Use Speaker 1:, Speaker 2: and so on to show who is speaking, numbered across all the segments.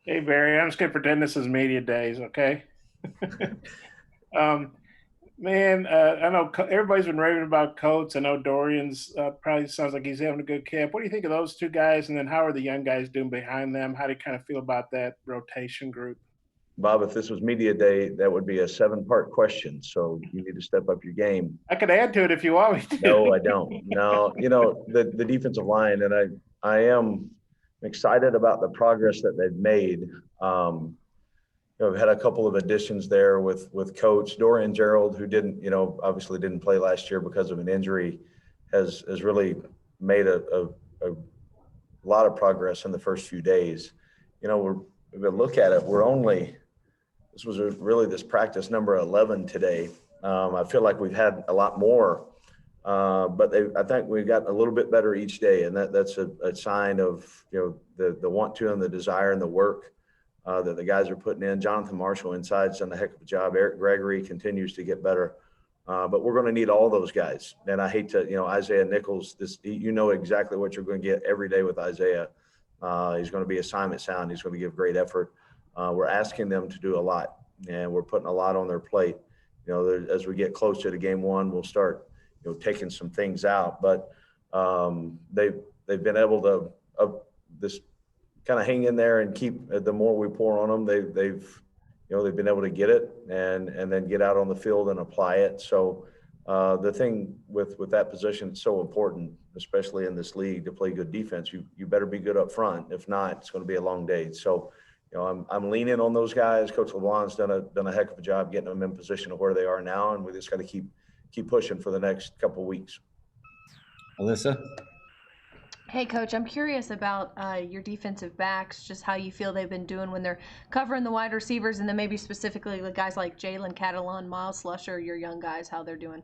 Speaker 1: Hey, Barry, I'm just going to pretend this is media days, okay? um, man, I know everybody's been raving about Coates. I know Dorian's probably sounds like he's having a good camp. What do you think of those two guys? And then how are the young guys doing behind them? How do you kind of feel about that rotation group?
Speaker 2: Bob, if this was media day, that would be a 7-part question. So you need to step up your game.
Speaker 1: I could add to it if you want me
Speaker 2: No,
Speaker 1: to.
Speaker 2: I don't. No, the defensive line, and I am excited about the progress that they've made. I've had a couple of additions there with Coach Dorian Gerald, who didn't, obviously didn't play last year because of an injury, has really made a lot of progress in the first few days. If we look at it, this was really this practice number 11 today. I feel like we've had a lot more, but I think we've gotten a little bit better each day, and that's a sign of the want to and the desire and the work that the guys are putting in. Jonathan Marshall inside's done a heck of a job. Eric Gregory continues to get better, but we're going to need all those guys. And I hate to, Isaiah Nichols. Exactly what you're going to get every day with Isaiah. He's going to be assignment sound. He's going to give great effort. We're asking them to do a lot, and we're putting a lot on their plate. As we get closer to game one, we'll start, taking some things out. But they've been able to this kind of hang in there and keep. The more we pour on them, they've been able to get it and then get out on the field and apply it. So the thing with that position, it's so important, especially in this league, to play good defense. You better be good up front. If not, it's going to be a long day. So I'm leaning on those guys. Coach LeBlanc's done a heck of a job getting them in position of where they are now, and we just got to keep pushing for the next couple of weeks.
Speaker 3: Alyssa?
Speaker 4: Hey, Coach, I'm curious about your defensive backs, just how you feel they've been doing when they're covering the wide receivers, and then maybe specifically the guys like Jalen Catalon, Miles Slusher, your young guys, how they're doing.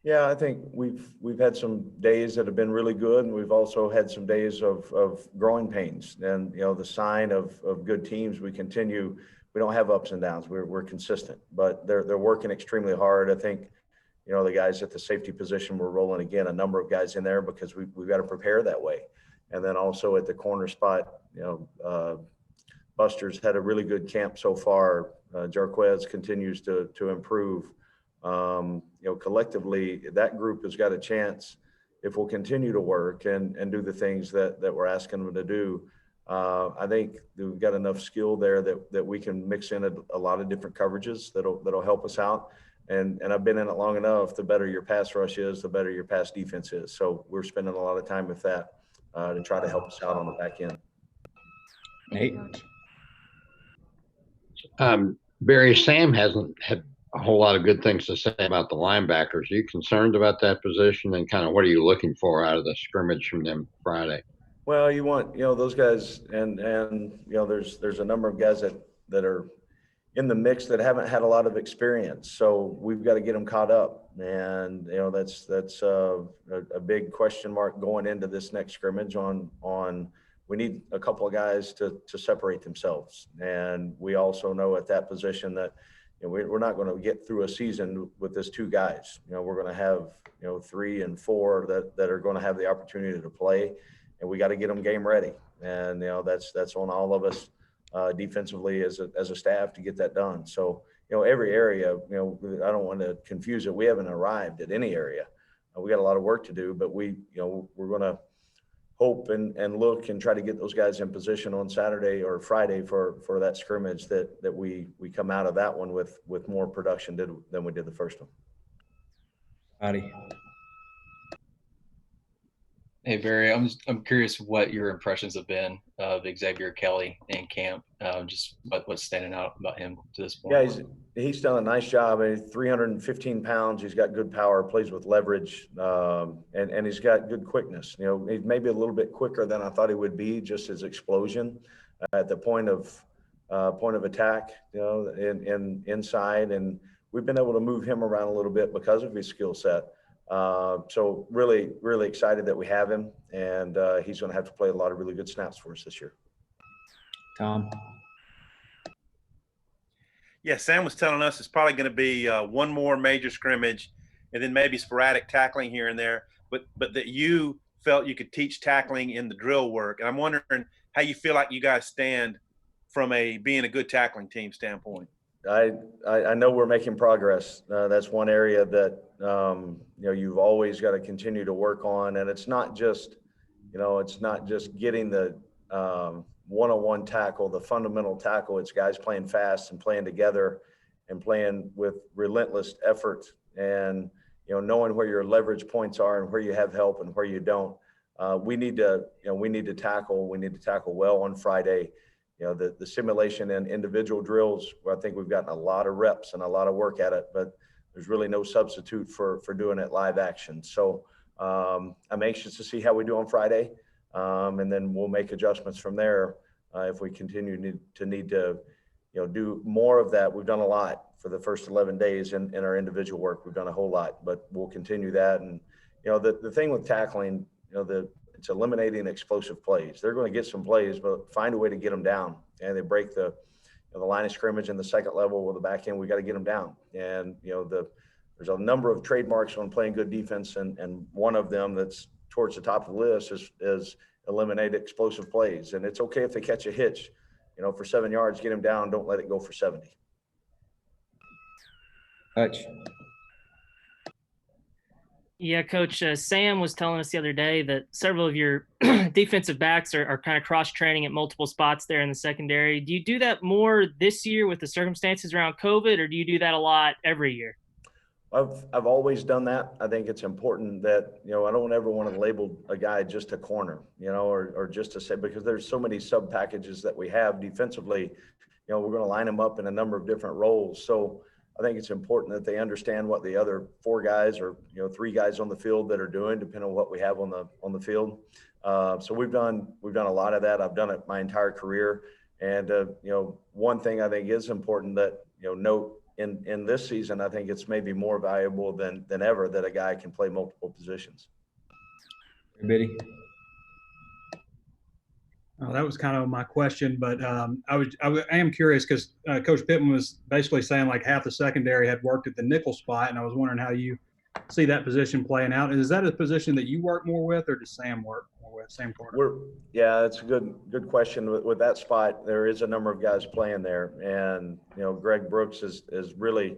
Speaker 2: Yeah, I think we've had some days that have been really good, and we've also had some days of growing pains. And the sign of good teams, we continue. We don't have ups and downs. We're consistent, but they're working extremely hard. I think the guys at the safety position, we're rolling again a number of guys in there because we've got to prepare that way. And then also at the corner spot, Buster's had a really good camp so far. Jarquez continues to improve. Collectively, that group has got a chance if we'll continue to work and do the things that we're asking them to do. I think we've got enough skill there that we can mix in a lot of different coverages that'll help us out. And I've been in it long enough. The better your pass rush is, the better your pass defense is. So we're spending a lot of time with that to try to help us out on the back end.
Speaker 4: Thank you, Coach.
Speaker 5: Barry, Sam hasn't had a whole lot of good things to say about the linebackers. Are you concerned about that position, and kind of what are you looking for out of the scrimmage from them Friday?
Speaker 2: Well, you want those guys, and there's a number of guys that are in the mix that haven't had a lot of experience. So we've got to get them caught up, and that's a big question mark going into this next scrimmage. On we need a couple of guys to separate themselves, and we also know at that position that we're not going to get through a season with this two guys. We're going to have 3 and 4 that are going to have the opportunity to play, and we got to get them game ready. And that's on all of us defensively as a staff to get that done. So every area, I don't want to confuse it. We haven't arrived at any area. We got a lot of work to do, but we're going to hope and look and try to get those guys in position on Saturday or Friday for that scrimmage that we come out of that one with more production than we did the first one.
Speaker 3: Howdy.
Speaker 6: Hey Barry, I'm curious what your impressions have been of Xavier Kelly in camp. Just what's standing out about him to this point.
Speaker 2: Yeah, he's done a nice job. 315 pounds. He's got good power. Plays with leverage, and he's got good quickness. He's maybe a little bit quicker than I thought he would be. Just his explosion at the point of attack. In inside, and we've been able to move him around a little bit because of his skill set. So really, really excited that we have him, and he's going to have to play a lot of really good snaps for us this year.
Speaker 3: Tom?
Speaker 7: Yeah, Sam was telling us it's probably going to be one more major scrimmage and then maybe sporadic tackling here and there, but that you felt you could teach tackling in the drill work. And I'm wondering how you feel like you guys stand from being a good tackling team standpoint?
Speaker 2: I know we're making progress. That's one area that you've always got to continue to work on, and it's not just getting the one-on-one tackle, the fundamental tackle. It's guys playing fast and playing together and playing with relentless effort, and knowing where your leverage points are and where you have help and where you don't. We need to tackle well on Friday. The simulation and individual drills, where I think we've gotten a lot of reps and a lot of work at it, but there's really no substitute for doing it live action. So I'm anxious to see how we do on Friday, and then we'll make adjustments from there if we continue to need to do more of that. We've done a lot for the first 11 days in our individual work. We've done a whole lot, but we'll continue that. And the thing with tackling, it's eliminating explosive plays. They're going to get some plays, but find a way to get them down. And they break the line of scrimmage in the second level with the back end. We got to get them down. And there's a number of trademarks on playing good defense, and one of them that's towards the top of the list is eliminate explosive plays. And it's okay if they catch a hitch, for 7 yards, get them down. Don't let it go for 70.
Speaker 3: Hutch.
Speaker 8: Yeah, Coach, Sam was telling us the other day that several of your defensive backs are kind of cross-training at multiple spots there in the secondary. Do you do that more this year with the circumstances around COVID, or do you do that a lot every year?
Speaker 2: I've always done that. I think it's important that, I don't ever want to label a guy just a corner, or just to say, because there's so many sub packages that we have defensively, we're going to line them up in a number of different roles. So I think it's important that they understand what the other 4 guys or 3 guys on the field that are doing, depending on what we have on the field. So we've done a lot of that. I've done it my entire career. And one thing I think is important that note in this season, I think it's maybe more valuable than ever that a guy can play multiple positions.
Speaker 3: Biddy.
Speaker 9: That was kind of my question, but I am curious because Coach Pittman was basically saying like half the secondary had worked at the nickel spot, and I was wondering how you see that position playing out. Is that a position that you work more with, or does Sam work more with? Sam Carter.
Speaker 2: Yeah, it's a good question. With that spot, there is a number of guys playing there, and Greg Brooks is really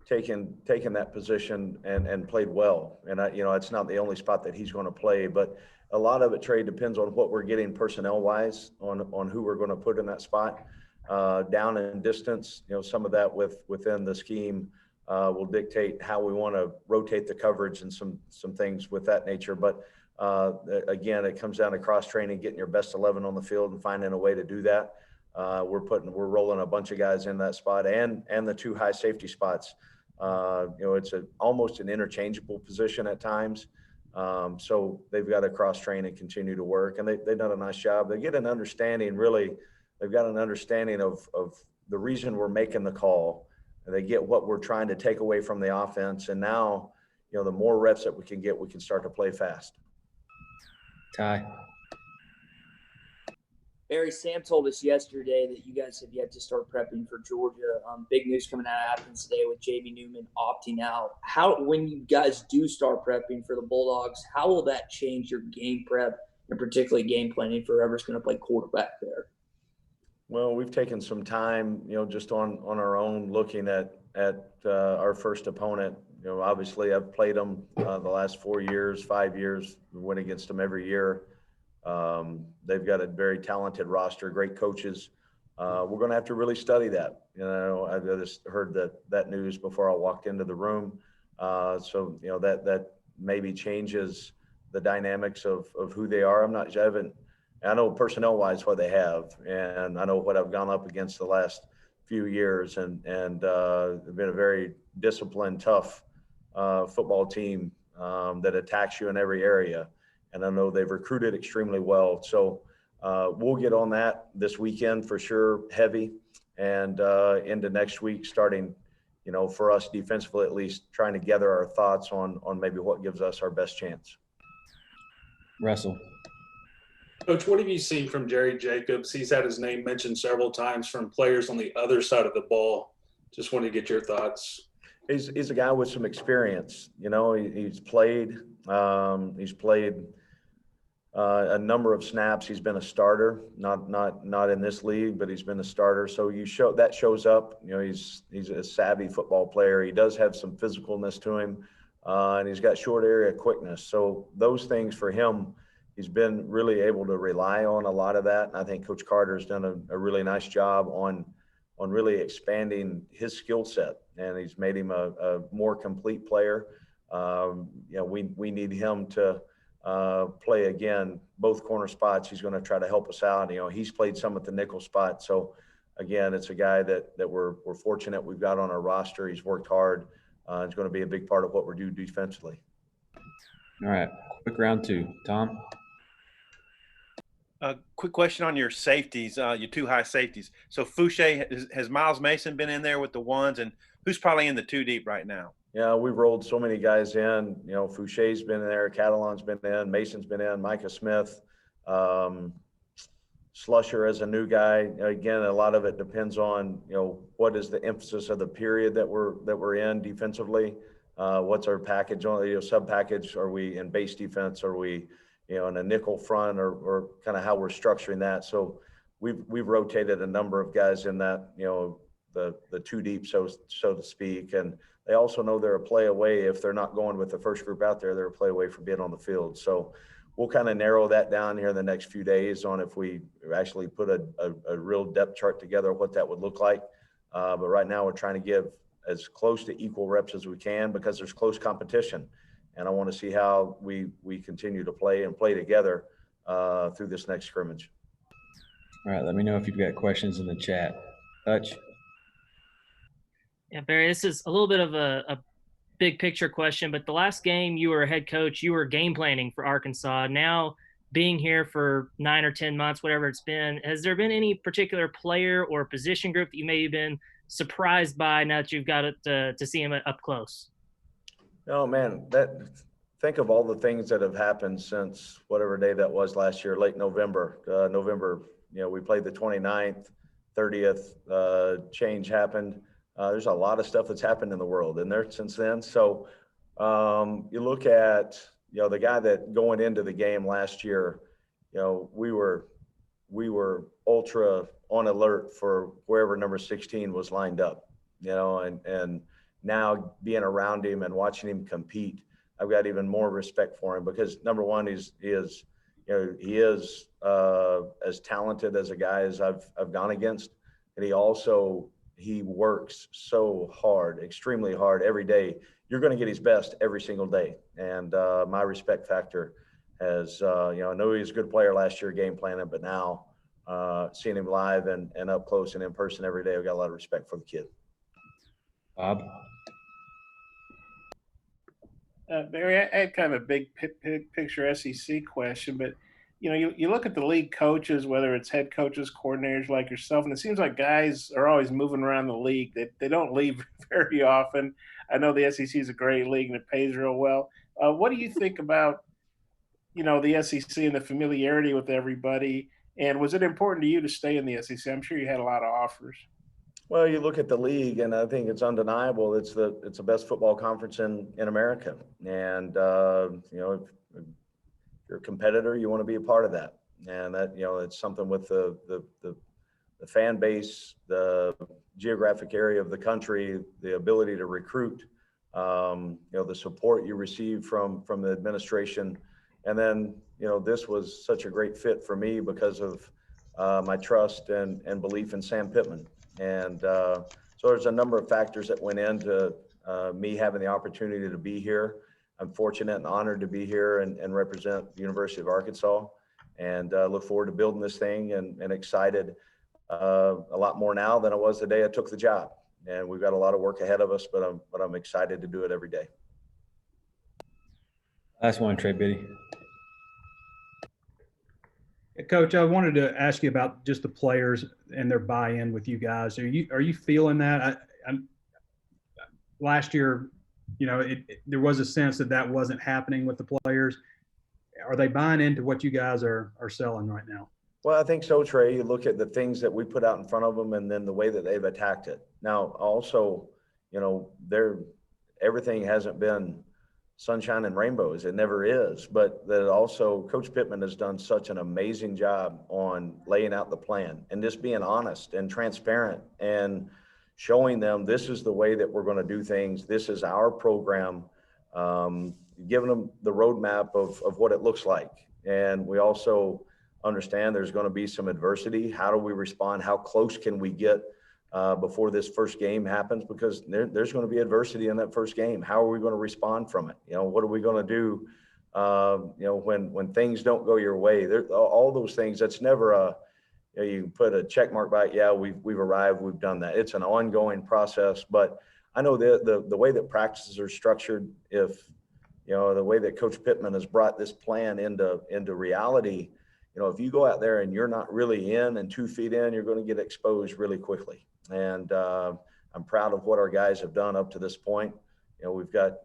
Speaker 2: taken that position and played well. And it's not the only spot that he's going to play, but a lot of it, Trey, depends on what we're getting personnel-wise on who we're going to put in that spot. Down in distance, some of that within the scheme will dictate how we want to rotate the coverage and some things with that nature. But again, it comes down to cross-training, getting your best 11 on the field and finding a way to do that. We're rolling a bunch of guys in that spot and the 2 high safety spots. It's almost an interchangeable position at times. So they've got to cross-train and continue to work, and they've done a nice job. They get an understanding, really, they've got an understanding of the reason we're making the call. And they get what we're trying to take away from the offense. And now, the more reps that we can get, we can start to play fast.
Speaker 3: Ty.
Speaker 10: Barry, Sam told us yesterday that you guys have yet to start prepping for Georgia. Big news coming out of Athens today with J.B. Newman opting out. When you guys do start prepping for the Bulldogs, how will that change your game prep and particularly game planning for whoever's going to play quarterback there?
Speaker 2: Well, we've taken some time, just on our own, looking at our first opponent. Obviously I've played them the last 4 years, 5 years, we went against them every year. They've got a very talented roster, great coaches. We're going to have to really study that. I just heard that news before I walked into the room. So, that maybe changes the dynamics of who they are. I know personnel-wise what they have, and I know what I've gone up against the last few years, and they've been a very disciplined, tough football team that attacks you in every area. And I know they've recruited extremely well. So we'll get on that this weekend for sure, heavy, and into next week, starting, for us defensively at least, trying to gather our thoughts on maybe what gives us our best chance.
Speaker 3: Russell.
Speaker 11: Coach, what have you seen from Jerry Jacobs? He's had his name mentioned several times from players on the other side of the ball. Just wanted to get your thoughts.
Speaker 2: He's a guy with some experience. He's played a number of snaps. He's been a starter, not in this league, but he's been a starter. So that shows up. You know, he's a savvy football player. He does have some physicalness to him, and he's got short area quickness. So those things for him, he's been really able to rely on a lot of that. And I think Coach Carter's done a really nice job on really expanding his skill set, and he's made him a more complete player. You know, we need him to play again both corner spots. He's going to try to help us out. You know, he's played some at the nickel spot. So again, it's a guy that we're fortunate we've got on our roster. He's worked hard. It's going to be a big part of what we're doing defensively.
Speaker 3: All right, quick round two. Tom?
Speaker 7: Quick question on your safeties, your two high safeties. So Fouché, has Miles Mason been in there with the ones, and who's probably in the two deep right now?
Speaker 2: Yeah, we've rolled so many guys in. You know, Fouché's been in there, Catalon's been in, Mason's been in, Micah Smith, Slusher as a new guy. Again, a lot of it depends on, you know, what is the emphasis of the period that we're in defensively. What's our package on, you know, sub package? Are we in base defense? Are we, you know, in a nickel front, or kind of how we're structuring that? So we've rotated a number of guys in that, you know, the two deep, so to speak. And they also know they're a play away. If they're not going with the first group out there, they're a play away from being on the field. So we'll kind of narrow that down here in the next few days on if we actually put a real depth chart together, what that would look like. But right now we're trying to give as close to equal reps as we can, because there's close competition. And I want to see how we continue to play together through this next scrimmage.
Speaker 3: All right, let me know if you've got questions in the chat. Hutch?
Speaker 8: Yeah, Barry, this is a little bit of a big picture question, but the last game you were a head coach, you were game planning for Arkansas. Now, being here for 9 or 10 months, whatever it's been, has there been any particular player or position group that you may have been surprised by now that you've got it to see him up close?
Speaker 2: Oh man, think of all the things that have happened since whatever day that was last year, late November. You know, we played the 29th, 30th, change happened. There's a lot of stuff that's happened in the world in there since then. So you look at, you know, the guy that going into the game last year, you know, we were ultra on alert for wherever number 16 was lined up, you know, and now being around him and watching him compete, I've got even more respect for him, because number one, he is as talented as a guy as I've gone against. And he works so hard, extremely hard every day. You're going to get his best every single day. And my respect factor has, you know, I know he was a good player last year, game planning, but now seeing him live and up close and in person every day, I've got a lot of respect for the kid.
Speaker 3: Bob?
Speaker 1: Barry, I had kind of a big picture SEC question, but you know, you look at the league coaches, whether it's head coaches, coordinators like yourself, and it seems like guys are always moving around the league. They don't leave very often. I know the SEC is a great league and it pays real well. What do you think about, you know, the SEC and the familiarity with everybody? And was it important to you to stay in the SEC? I'm sure you had a lot of offers.
Speaker 2: Well, you look at the league, and I think it's undeniable. It's the best football conference in America, and you know, if you're a competitor, you want to be a part of that, and that, you know, it's something with the fan base, the geographic area of the country, the ability to recruit, you know, the support you receive from the administration, and then, you know, this was such a great fit for me because of my trust and belief in Sam Pittman. And so there's a number of factors that went into me having the opportunity to be here. I'm fortunate and honored to be here and represent the University of Arkansas, and look forward to building this thing, and excited a lot more now than I was the day I took the job. And we've got a lot of work ahead of us, but I'm excited to do it every day.
Speaker 3: Last one, Trey Biddy.
Speaker 9: Coach, I wanted to ask you about just the players and their buy-in with you guys. Are you feeling that? Last year, you know, there was a sense that wasn't happening with the players. Are they buying into what you guys are selling right now?
Speaker 2: Well, I think so, Trey. You look at the things that we put out in front of them, and then the way that they've attacked it. Now, also, you know, everything hasn't been sunshine and rainbows. It never is. But that also Coach Pittman has done such an amazing job on laying out the plan and just being honest and transparent and showing them this is the way that we're going to do things. This is our program, giving them the roadmap of what it looks like. And we also understand there's going to be some adversity. How do we respond? How close can we get before this first game happens? Because there's going to be adversity in that first game. How are we going to respond from it? You know, what are we going to do? You know, when things don't go your way, all those things. That's never a, you know, you can put a check mark by it. Yeah, we've arrived. We've done that. It's an ongoing process. But I know the way that practices are structured, if you know the way that Coach Pittman has brought this plan into reality. You know, if you go out there and you're not really in and 2 feet in, you're going to get exposed really quickly. And I'm proud of what our guys have done up to this point. You know, we've got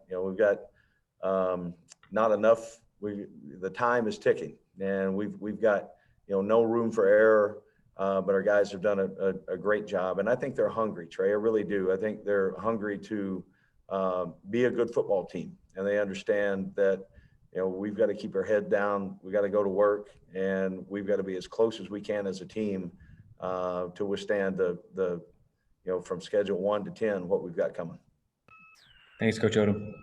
Speaker 2: not enough. The time is ticking, and we've got no room for error. But our guys have done a great job, and I think they're hungry, Trey. I really do. I think they're hungry to be a good football team, and they understand that. You know, we've got to keep our head down. We got to go to work, and we've got to be as close as we can as a team to withstand the from schedule 1 to 10 what we've got coming.
Speaker 3: Thanks, Coach Odom.